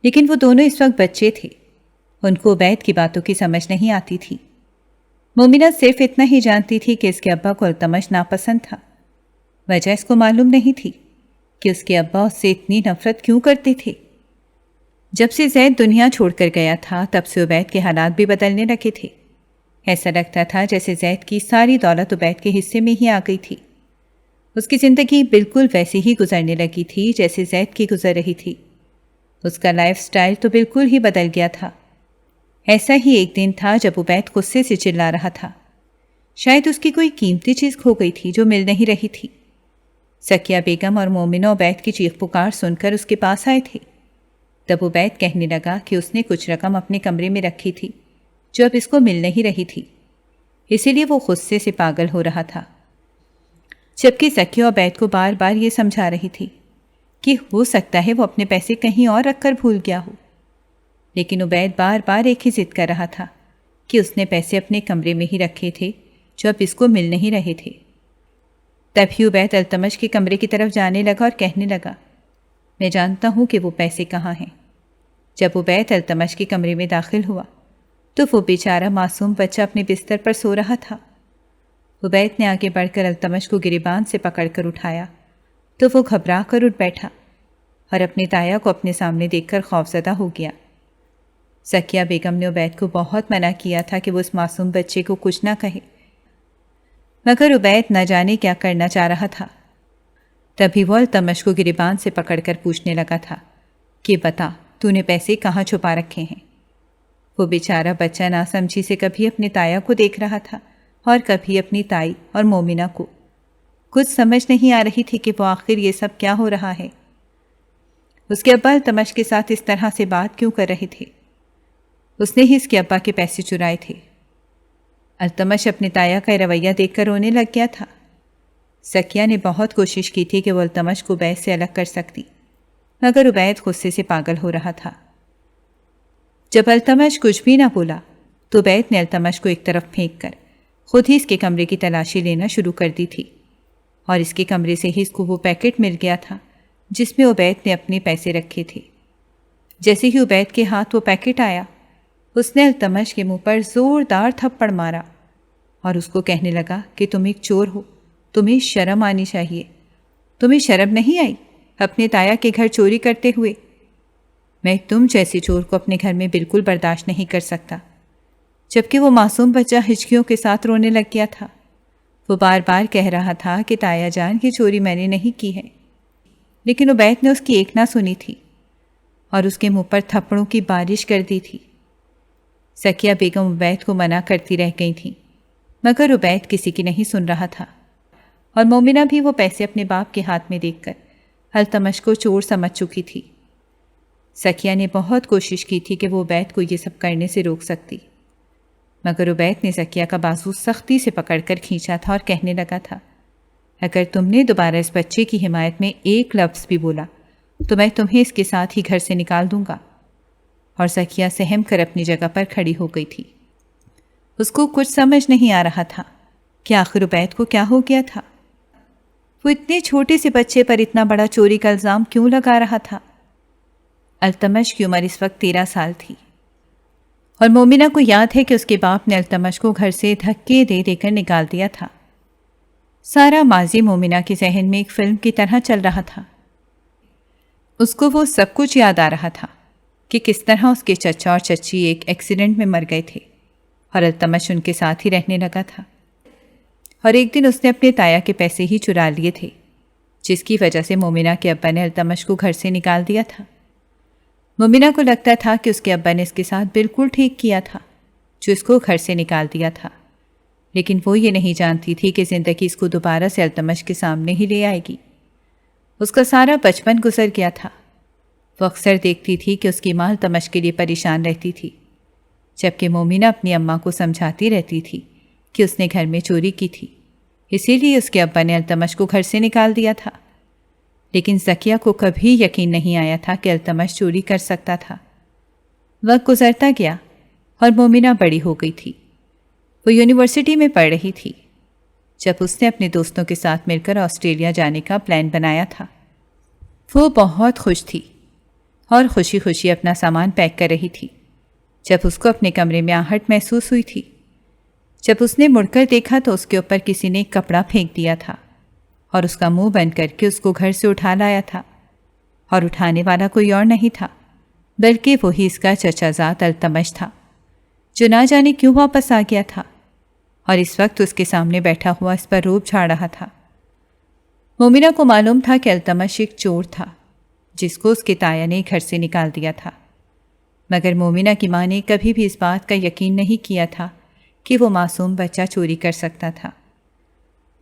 S1: لیکن وہ دونوں اس وقت بچے تھے، ان کو عبید کی باتوں کی سمجھ نہیں آتی تھی۔ مومنہ صرف اتنا ہی جانتی تھی کہ اس کے ابا کو التمش ناپسند تھا۔ وجہ اس کو معلوم نہیں تھی کہ اس کے ابا اس سے اتنی نفرت کیوں کرتے تھے۔ جب سے زید دنیا چھوڑ کر گیا تھا تب سے عبید کے حالات بھی بدلنے لگے تھے۔ ایسا لگتا تھا جیسے زید کی ساری دولت عبید کے حصے میں ہی آ گئی تھی۔ اس کی زندگی بالکل ویسے ہی گزرنے لگی تھی جیسے زید کی گزر رہی تھی۔ اس کا لائف سٹائل تو بالکل ہی بدل گیا تھا۔ ایسا ہی ایک دن تھا جب عبید غصے سے چلا رہا تھا۔ شاید اس کی کوئی قیمتی چیز کھو گئی تھی جو مل نہیں رہی تھی۔ زکیہ بیگم اور مومنہ عبید کی چیخ پکار سن کر اس کے پاس آئے تھے۔ تب عبید کہنے لگا کہ اس نے کچھ رقم اپنے کمرے میں رکھی تھی جو اب اس کو مل نہیں رہی تھی، اسی لیے وہ غصے سے پاگل ہو رہا تھا، جبکہ زکیہ عبید کو بار بار یہ سمجھا رہی تھی کہ ہو سکتا ہے وہ اپنے پیسے کہیں اور رکھ کر بھول گیا ہو۔ لیکن عبید بار بار ایک ہی ضد کر رہا تھا کہ اس نے پیسے اپنے کمرے میں ہی رکھے تھے جو اب اس کو مل نہیں رہے تھے۔ تبھی عبید التمش کے کمرے کی طرف جانے لگا اور کہنے لگا، میں جانتا ہوں کہ وہ پیسے کہاں ہیں۔ جب عبید التمش کے کمرے میں داخل ہوا تو وہ بیچارہ معصوم بچہ اپنے بستر پر سو رہا تھا۔ عبید نے آگے بڑھ کر التمش کو گریبان سے پکڑ کر اٹھایا تو وہ گھبرا کر اٹھ بیٹھا اور اپنی تایا کو اپنے سامنے دیکھ کر خوفزدہ ہو گیا۔ زکیہ بیگم نے عبید کو بہت منع کیا تھا کہ وہ اس معصوم بچے کو کچھ نہ کہے، مگر عبید نہ جانے کیا کرنا چاہ رہا تھا۔ تبھی وہ التمش کو گریبان سے پکڑ کر پوچھنے لگا تھا کہ بتا تو نے پیسے کہاں چھپا رکھے ہیں۔ وہ بیچارہ بچہ ناسمجھی سے کبھی اپنی تایا کو دیکھ رہا تھا اور کبھی اپنی تائی اور مومنہ کو۔ کچھ سمجھ نہیں آ رہی تھی کہ وہ آخر یہ سب کیا ہو رہا ہے۔ اس کے ابا التمش کے ساتھ اس طرح سے بات کیوں کر رہے تھے؟ اس نے ہی اس کے ابا کے پیسے چرائے تھے۔ التمش اپنی تایا کا رویہ دیکھ کر رونے لگ گیا تھا۔ زکیہ نے بہت کوشش کی تھی کہ وہ التمش کو عبید سے الگ کر سکتی، مگر عبید غصے سے پاگل ہو رہا تھا۔ جب التمش کچھ بھی نہ بولا تو عبید نے التمش کو ایک طرف پھینک کر خود ہی اس کے کمرے کی تلاشی لینا شروع کر دی تھی، اور اس کے کمرے سے ہی اس کو وہ پیکٹ مل گیا تھا جس میں عبید نے اپنے پیسے رکھے تھے۔ جیسے ہی عبید کے ہاتھ وہ پیکٹ آیا، اس نے التمش کے منہ پر زوردار تھپڑ مارا اور اس کو کہنے لگا کہ تم ایک چور ہو، تمہیں شرم آنی چاہیے، تمہیں شرم نہیں آئی اپنے تایا کے گھر چوری کرتے ہوئے؟ میں تم جیسے چور کو اپنے گھر میں بالکل برداشت نہیں کر سکتا۔ جبکہ وہ معصوم بچہ ہچکیوں کے ساتھ رونے لگ گیا تھا۔ وہ بار بار کہہ رہا تھا کہ تایا جان کی چوری میں نے نہیں کی ہے، لیکن عبید نے اس کی ایک نہ سنی تھی اور اس کے منہ پر تھپڑوں کی بارش کر دی تھی۔ زکیہ بیگم عبید کو منع کرتی رہ گئی تھیں، مگر عبید کسی کی نہیں سن رہا تھا، اور مومنہ بھی وہ پیسے اپنے باپ کے ہاتھ میں دیکھ کر التمش کو چور سمجھ چکی تھی۔ زکیہ نے بہت کوشش کی تھی کہ وہ عبید کو یہ سب کرنے سے روک سکتی، مگر عبید نے زکیہ کا بازو سختی سے پکڑ کر کھینچا تھا اور کہنے لگا تھا، اگر تم نے دوبارہ اس بچے کی حمایت میں ایک لفظ بھی بولا تو میں تمہیں اس کے ساتھ ہی گھر سے نکال دوں گا۔ اور زکیہ سہم کر اپنی جگہ پر کھڑی ہو گئی تھی۔ اس کو کچھ سمجھ نہیں آ رہا تھا کہ آخر عبید کو کیا ہو گیا تھا۔ وہ اتنے چھوٹے سے بچے پر اتنا بڑا چوری کا الزام کیوں لگا رہا تھا؟ التمش کی عمر اس وقت 13 سال تھی، اور مومنہ کو یاد ہے کہ اس کے باپ نے التمش کو گھر سے دھکے دے دے کر نکال دیا تھا۔ سارا ماضی مومنہ کے ذہن میں ایک فلم کی طرح چل رہا تھا۔ اس کو وہ سب کچھ یاد آ رہا تھا کہ کس طرح اس کے چچا اور چچی ایک ایکسیڈنٹ میں مر گئے تھے اور التمش ان کے ساتھ ہی رہنے لگا تھا، اور ایک دن اس نے اپنے تایا کے پیسے ہی چرا لیے تھے، جس کی وجہ سے مومنہ کے ابا نے التمش کو گھر سے نکال دیا تھا۔ مومنہ کو لگتا تھا کہ اس کے ابا نے اس کے ساتھ بالکل ٹھیک کیا تھا جو اس کو گھر سے نکال دیا تھا، لیکن وہ یہ نہیں جانتی تھی کہ زندگی اس کو دوبارہ سے التمش کے سامنے ہی لے آئے گی۔ اس کا سارا بچپن گزر گیا تھا۔ وہ اکثر دیکھتی تھی کہ اس کی ماں التمش کے لیے پریشان رہتی تھی، جبکہ مومنہ اپنی اماں کو سمجھاتی رہتی تھی کہ اس نے گھر میں چوری کی تھی، اسی لیے اس کے ابا نے التمش کو گھر سے نکال دیا تھا۔ لیکن ذکیہ کو کبھی یقین نہیں آیا تھا کہ التمش چوری کر سکتا تھا۔ وقت گزرتا گیا اور مومنہ بڑی ہو گئی تھی۔ وہ یونیورسٹی میں پڑھ رہی تھی جب اس نے اپنے دوستوں کے ساتھ مل کر آسٹریلیا جانے کا پلان بنایا تھا۔ وہ بہت خوش تھی اور خوشی خوشی اپنا سامان پیک کر رہی تھی جب اس کو اپنے کمرے میں آہٹ محسوس ہوئی تھی۔ جب اس نے مڑ کر دیکھا تو اس کے اوپر کسی نے ایک کپڑا پھینک دیا تھا اور اس کا منہ بند کر کے اس کو گھر سے اٹھا لایا تھا، اور اٹھانے والا کوئی اور نہیں تھا بلکہ وہی اس کا چچا زاد التمش تھا، جو نہ جانے کیوں واپس آ گیا تھا اور اس وقت اس کے سامنے بیٹھا ہوا اس پر روب جھاڑ رہا تھا۔ مومنہ کو معلوم تھا کہ التمش ایک چور تھا جس کو اس کے تایا نے گھر سے نکال دیا تھا، مگر مومنہ کی ماں نے کبھی بھی اس بات کا یقین نہیں کیا تھا کہ وہ معصوم بچہ چوری کر سکتا تھا۔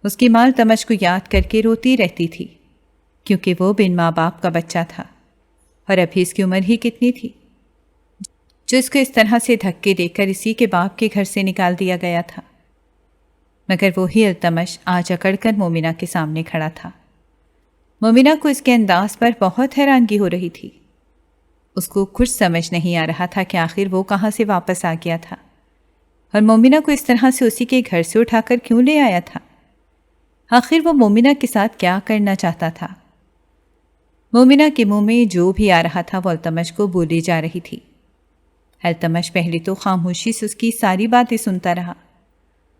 S1: اس کی ماں التمش کو یاد کر کے روتی رہتی تھی کیونکہ وہ بن ماں باپ کا بچہ تھا، اور ابھی اس کی عمر ہی کتنی تھی جو اس کو اس طرح سے دھکے دے کر اسی کے باپ کے گھر سے نکال دیا گیا تھا۔ مگر وہی التمش آج اکڑ کر مومنہ کے سامنے کھڑا تھا۔ مومنہ کو اس کے انداز پر بہت حیرانگی ہو رہی تھی۔ اس کو کچھ سمجھ نہیں آ رہا تھا کہ آخر وہ کہاں سے واپس آ گیا تھا، اور مومنہ کو اس طرح سے اسی کے گھر سے اٹھا کر کیوں لے آیا تھا۔ آخر وہ مومنہ کے ساتھ کیا کرنا چاہتا تھا؟ مومنہ کے منہ میں جو بھی آ رہا تھا وہ التمش کو بولی جا رہی تھی۔ التمش پہلے تو خاموشی سے اس کی ساری باتیں سنتا رہا۔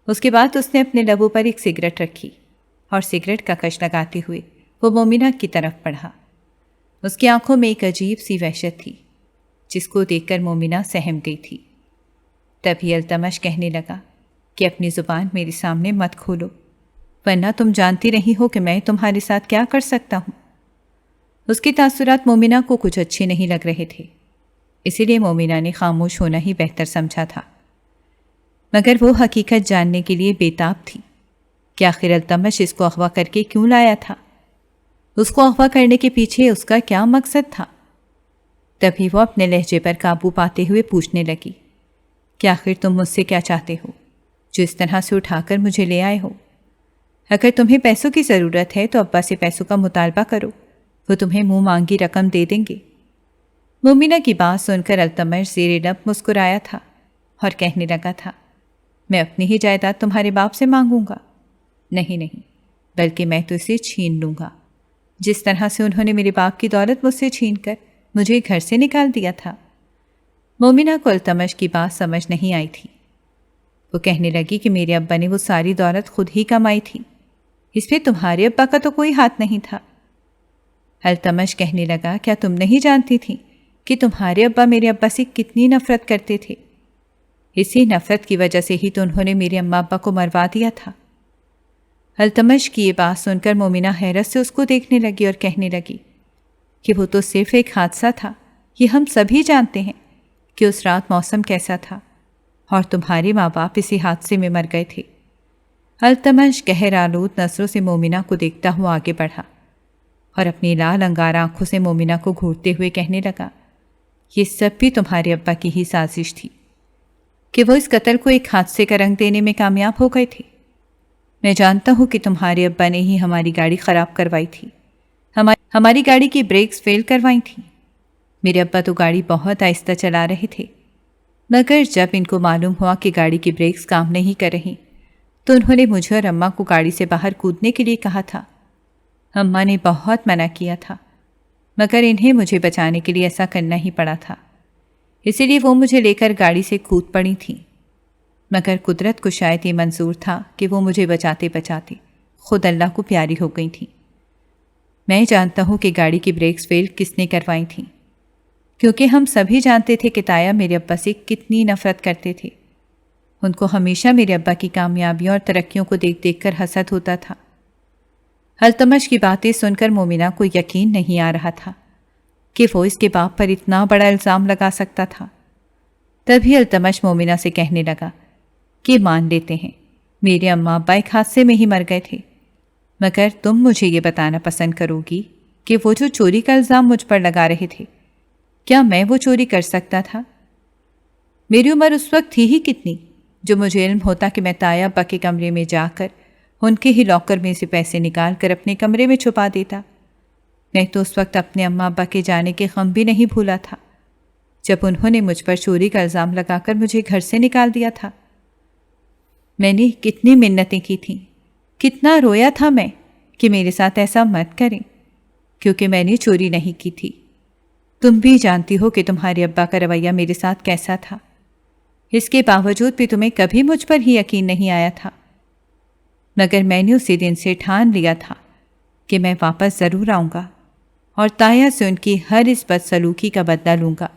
S1: اس کے بعد اس نے اپنے لبوں پر ایک سگریٹ رکھی اور سگریٹ کا کش لگاتے ہوئے وہ مومنہ کی طرف بڑھا۔ اس کی آنکھوں میں ایک عجیب سی وحشت تھی جس کو دیکھ کر مومنہ سہم گئی تھی۔ تبھی التمش کہنے لگا کہ اپنی زبان میرے سامنے مت کھولو، ورنہ تم جانتی رہی ہو کہ میں تمہارے ساتھ کیا کر سکتا ہوں۔ اس کی تاثرات مومنہ کو کچھ اچھے نہیں لگ رہے تھے، اسی لیے مومنہ نے خاموش ہونا ہی بہتر سمجھا تھا، مگر وہ حقیقت جاننے کے لیے بےتاب تھی کہ آخر التمش اس کو اغوا کر کے کیوں لایا تھا، اس کو اغوا کرنے کے پیچھے اس کا کیا مقصد تھا۔ تبھی وہ اپنے لہجے پر قابو پاتے ہوئے پوچھنے لگی کہ آخر تم مجھ سے کیا چاہتے ہو جو اس طرح سے اٹھا کر مجھے لے آئے ہو؟ اگر تمہیں پیسوں کی ضرورت ہے تو ابا سے پیسوں کا مطالبہ کرو، وہ تمہیں منہ مانگی رقم دے دیں گے۔ مومنہ کی بات سن کر التمش زیر لب مسکرایا تھا اور کہنے لگا تھا، میں اپنی ہی جائیداد تمہارے باپ سے مانگوں گا؟ نہیں، بلکہ میں تو اسے چھین لوں گا، جس طرح سے انہوں نے میرے باپ کی دولت مجھ سے چھین کر مجھے گھر سے نکال دیا تھا۔ مومنہ کو التمش کی بات سمجھ نہیں آئی تھی۔ وہ کہنے لگی کہ میرے ابا نے وہ ساری دولت خود ہی کمائی تھی، اس پہ تمہارے ابا کا تو کوئی ہاتھ نہیں تھا۔ التمش کہنے لگا، کیا تم نہیں جانتی تھی کہ تمہارے ابا میرے ابا سے کتنی نفرت کرتے تھے؟ اسی نفرت کی وجہ سے ہی تو انہوں نے میرے اماں ابا کو مروا دیا تھا۔ التمش کی یہ بات سن کر مومنہ حیرت سے اس کو دیکھنے لگی اور کہنے لگی کہ وہ تو صرف ایک حادثہ تھا، یہ ہم سبھی جانتے ہیں کہ اس رات موسم کیسا تھا اور تمہارے ماں باپ اسی حادثے میں مر گئے تھے۔ التمش قہر آلود نظروں سے مومنہ کو دیکھتا ہوا آگے بڑھا اور اپنی لال انگار آنکھوں سے مومنہ کو گھورتے ہوئے کہنے لگا، یہ سب بھی تمہارے ابا کی ہی سازش تھی کہ وہ اس قتل کو ایک حادثے کا رنگ دینے میں کامیاب ہو گئے تھے۔ میں جانتا ہوں کہ تمہارے ابا نے ہی ہماری گاڑی خراب کروائی تھی، ہماری گاڑی کی بریکس فیل کروائی تھیں۔ میرے ابا تو گاڑی بہت آہستہ چلا رہے تھے، مگر جب ان کو معلوم ہوا کہ گاڑی کی بریکس کام نہیں کر رہی تو انہوں نے مجھے اور اماں کو گاڑی سے باہر کودنے کے لیے کہا تھا۔ اماں نے بہت منع کیا تھا، مگر انہیں مجھے بچانے کے لیے ایسا کرنا ہی پڑا تھا، اسی لیے وہ مجھے لے کر گاڑی سے کود پڑی تھیں۔ مگر قدرت کو شاید یہ منظور تھا کہ وہ مجھے بچاتے بچاتے خود اللہ کو پیاری ہو گئی تھیں۔ میں جانتا ہوں کہ گاڑی کی بریکس فیل کس نے کروائی تھیں، کیونکہ ہم سبھی جانتے تھے کہ تایا میرے ابا سے کتنی نفرت کرتے تھے۔ ان کو ہمیشہ میرے ابا کی کامیابیوں اور ترقیوں کو دیکھ دیکھ کر حسد ہوتا تھا۔ التمش کی باتیں سن کر مومنہ کو یقین نہیں آ رہا تھا کہ وہ اس کے باپ پر اتنا بڑا الزام لگا سکتا تھا۔ تبھی التمش مومنہ سے کہنے لگا کہ مان لیتے ہیں میرے اماں ابا ایک حادثے میں ہی مر گئے تھے، مگر تم مجھے یہ بتانا پسند کرو گی کہ وہ جو چوری کا الزام مجھ پر لگا رہے تھے، کیا میں وہ چوری کر سکتا تھا؟ میری عمر اس وقت تھی ہی کتنی جو مجھے علم ہوتا کہ میں تایا ابا کے کمرے میں جا کر ان کے ہی لاکر میں سے پیسے نکال کر اپنے کمرے میں چھپا دیتا۔ میں تو اس وقت اپنے اماں ابا کے جانے کے غم بھی نہیں بھولا تھا جب انہوں نے مجھ پر چوری کا الزام لگا کر مجھے گھر سے نکال دیا تھا۔ میں نے کتنی منتیں کی تھیں، کتنا رویا تھا میں کہ میرے ساتھ ایسا مت کریں، کیونکہ میں نے چوری نہیں کی تھی۔ تم بھی جانتی ہو کہ تمہارے ابا کا رویہ میرے ساتھ کیسا تھا، اس کے باوجود بھی تمہیں کبھی مجھ پر ہی یقین نہیں آیا تھا، مگر میں نے اسی دن سے ٹھان لیا تھا کہ میں واپس ضرور آؤں گا اور تایا سے ان کی ہر اس بدسلوکی کا بدلہ لوں گا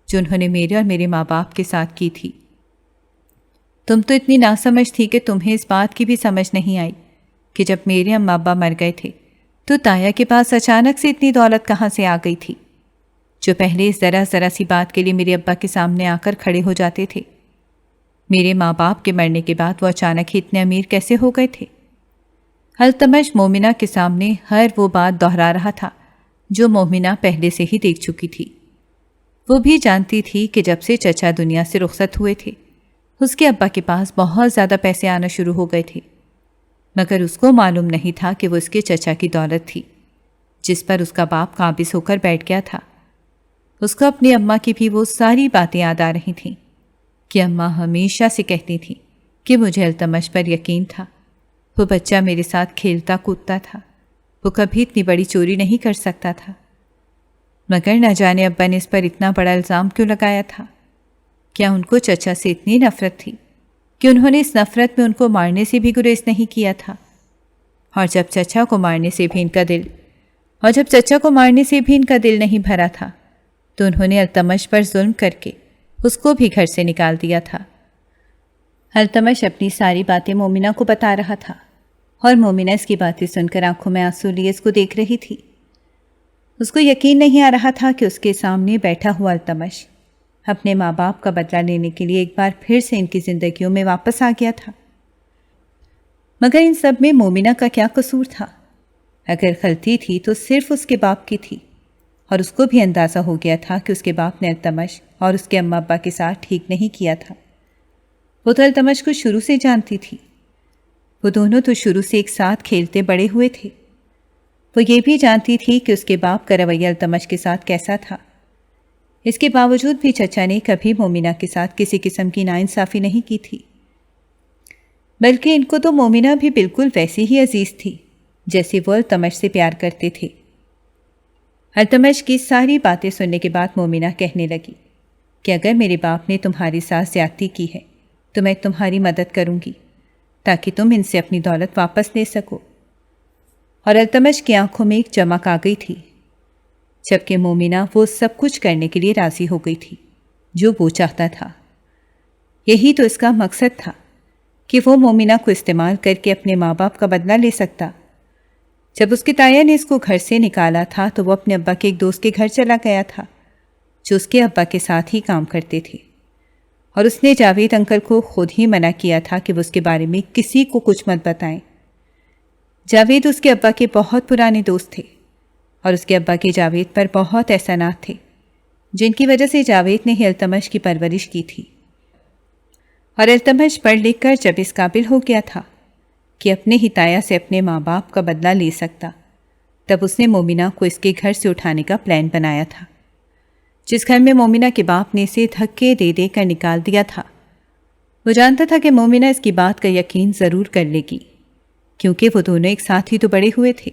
S1: جو انہوں نے میرے اور میرے ماں باپ کے ساتھ کی تھی۔ تم تو اتنی ناسمجھ تھی کہ تمہیں اس بات کی بھی سمجھ نہیں آئی کہ جب میرے اماں ابا مر گئے تھے تو تایا کے پاس اچانک سے اتنی دولت کہاں سے آ گئی تھی، جو پہلے اس ذرا سی بات کے لیے میرے ابا کے سامنے آ کر کھڑے ہو جاتے تھے، میرے ماں باپ کے مرنے کے بعد وہ اچانک ہی اتنے امیر کیسے ہو گئے تھے؟ التمش مومنہ کے سامنے ہر وہ بات دہرا رہا تھا جو مومنہ پہلے سے ہی دیکھ چکی تھی۔ وہ بھی جانتی تھی کہ جب سے چچا دنیا سے رخصت ہوئے تھے اس کے ابا کے پاس بہت زیادہ پیسے آنا شروع ہو گئے تھے، مگر اس کو معلوم نہیں تھا کہ وہ اس کے چچا کی دولت تھی جس پر اس کا باپ قابض ہو کر بیٹھ گیا تھا۔ اس کو اپنی اماں کی بھی وہ ساری باتیں یاد آ رہی تھیں کہ اماں ہمیشہ سے کہتی تھیں کہ مجھے التمش پر یقین تھا، وہ بچہ میرے ساتھ کھیلتا کودتا تھا، وہ کبھی اتنی بڑی چوری نہیں کر سکتا تھا، مگر نہ جانے ابا نے اس پر اتنا بڑا الزام کیوں لگایا تھا؟ کیا ان کو چچا سے اتنی نفرت تھی کہ انہوں نے اس نفرت میں ان کو مارنے سے بھی گریز نہیں کیا تھا؟ اور جب چچا کو مارنے سے بھی ان کا دل نہیں بھرا تھا تو انہوں نے التمش پر ظلم کر کے اس کو بھی گھر سے نکال دیا تھا۔ التمش اپنی ساری باتیں مومنہ کو بتا رہا تھا اور مومنہ اس کی باتیں سن کر آنکھوں میں آنسو لیے اس کو دیکھ رہی تھی۔ اس کو یقین نہیں آ رہا تھا کہ اس کے سامنے بیٹھا ہوا التمش اپنے ماں باپ کا بدلہ لینے کے لیے ایک بار پھر سے ان کی زندگیوں میں واپس آ گیا تھا۔ مگر ان سب میں مومنہ کا کیا قصور تھا؟ اگر غلطی تھی تو صرف اس کے باپ کی تھی، اور اس کو بھی اندازہ ہو گیا تھا کہ اس کے باپ نے التمش اور اس کے اماں ابا کے ساتھ ٹھیک نہیں کیا تھا۔ وہ تو التمش کو شروع سے جانتی تھی، وہ دونوں تو شروع سے ایک ساتھ کھیلتے بڑے ہوئے تھے۔ وہ یہ بھی جانتی تھی کہ اس کے باپ کا رویہ التمش کے ساتھ کیسا تھا۔ اس کے باوجود بھی چچا نے کبھی مومنہ کے ساتھ کسی قسم کی ناانصافی نہیں کی تھی، بلکہ ان کو تو مومنہ بھی بالکل ویسی ہی عزیز تھی جیسے وہ التمش سے پیار کرتے تھے۔ التمش کی ساری باتیں سننے کے بعد مومنہ کہنے لگی کہ اگر میرے باپ نے تمہاری ساتھ زیادتی کی ہے تو میں تمہاری مدد کروں گی تاکہ تم ان سے اپنی دولت واپس لے سکو۔ اور التمش کی آنکھوں میں ایک چمک آ گئی تھی، جبکہ مومنہ وہ سب کچھ کرنے کے لیے راضی ہو گئی تھی جو وہ چاہتا تھا۔ یہی تو اس کا مقصد تھا کہ وہ مومنہ کو استعمال کر کے اپنے ماں باپ کا بدلہ لے سکتا۔ جب اس کی تایا نے اس کو گھر سے نکالا تھا تو وہ اپنے ابا کے ایک دوست کے گھر چلا گیا تھا جو اس کے ابا کے ساتھ ہی کام کرتے تھے، اور اس نے جاوید انکل کو خود ہی منع کیا تھا کہ وہ اس کے بارے میں کسی کو کچھ مت بتائیں۔ جاوید اس کے ابا کے بہت پرانے دوست تھے اور اس کے ابا کے جاوید پر بہت احسانات تھے جن کی وجہ سے جاوید نے ہی التمش کی پرورش کی تھی، اور التمش پڑھ لکھ کر جب اس قابل ہو گیا تھا کہ اپنے ہی تایا سے اپنے ماں باپ کا بدلہ لے سکتا، تب اس نے مومنہ کو اس کے گھر سے اٹھانے کا پلان بنایا تھا، جس گھر میں مومنہ کے باپ نے اسے دھکے دے دے کر نکال دیا تھا۔ وہ جانتا تھا کہ مومنہ اس کی بات کا یقین ضرور کر لے گی کیونکہ وہ دونوں ایک ساتھ ہی تو بڑے ہوئے تھے،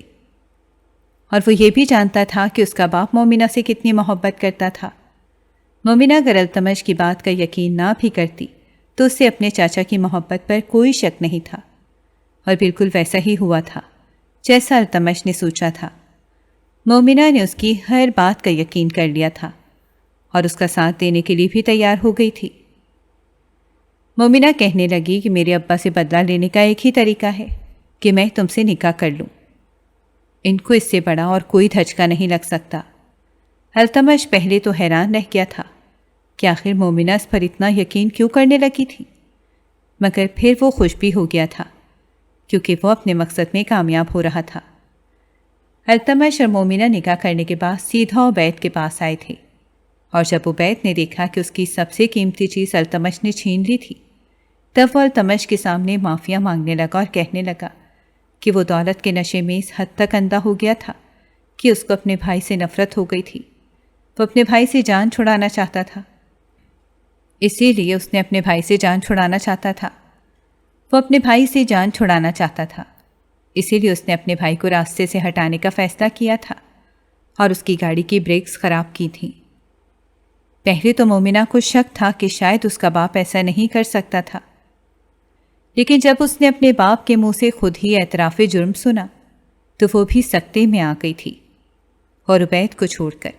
S1: اور وہ یہ بھی جانتا تھا کہ اس کا باپ مومنہ سے کتنی محبت کرتا تھا۔ مومنہ اگر التمش کی بات کا یقین نہ بھی کرتی تو اس سے اپنے چاچا کی محبت پر کوئی شک نہیں تھا، اور بالکل ویسا ہی ہوا تھا جیسا التمش نے سوچا تھا۔ مومنہ نے اس کی ہر بات کا یقین کر لیا تھا اور اس کا ساتھ دینے کے لیے بھی تیار ہو گئی تھی۔ مومنہ کہنے لگی کہ میرے ابا سے بدلہ لینے کا ایک ہی طریقہ ہے کہ میں تم سے نکاح کر لوں، ان کو اس سے بڑا اور کوئی دھچکا نہیں لگ سکتا۔ التمش پہلے تو حیران رہ گیا تھا کہ آخر مومنہ اس پر اتنا یقین کیوں کرنے لگی تھی، مگر پھر وہ خوش بھی ہو گیا تھا کیونکہ وہ اپنے مقصد میں کامیاب ہو رہا تھا۔ التمش اور مومنہ نکاح کرنے کے بعد سیدھا عبید کے پاس آئے تھے، اور جب عبید نے دیکھا کہ اس کی سب سے قیمتی چیز التمش نے چھین لی تھی، تب وہ التمش کے سامنے معافیا مانگنے لگا اور کہنے لگا کہ وہ دولت کے نشے میں اس حد تک اندھا ہو گیا تھا کہ اس کو اپنے بھائی سے نفرت ہو گئی تھی۔ وہ اپنے بھائی سے جان چھڑانا چاہتا تھا، اسی لیے اس نے اپنے بھائی سے جان چھڑانا چاہتا تھا وہ اپنے بھائی سے جان چھڑانا چاہتا تھا اسی لیے اس نے اپنے بھائی کو راستے سے ہٹانے کا فیصلہ کیا تھا اور اس کی گاڑی کی بریکس خراب کی تھیں۔ پہلے تو مومنہ کو شک تھا کہ شاید اس کا باپ ایسا نہیں کر سکتا تھا، لیکن جب اس نے اپنے باپ کے منہ سے خود ہی اعتراف جرم سنا تو وہ بھی سکتے میں آ گئی تھی اور عبید کو چھوڑ کر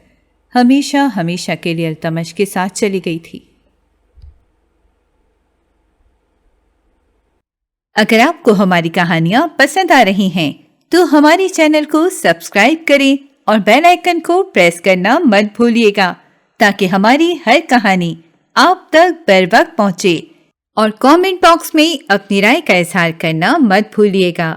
S1: ہمیشہ ہمیشہ کے لیے التمش کے ساتھ چلی گئی تھی۔ اگر آپ کو ہماری کہانیاں پسند آ رہی ہیں تو ہمارے چینل کو سبسکرائب کریں اور بیل آئیکن کو پریس کرنا مت بھولیے گا تاکہ ہماری ہر کہانی آپ تک بر وقت پہنچے، اور کامنٹ باکس میں اپنی رائے کا اظہار کرنا مت بھولیے گا۔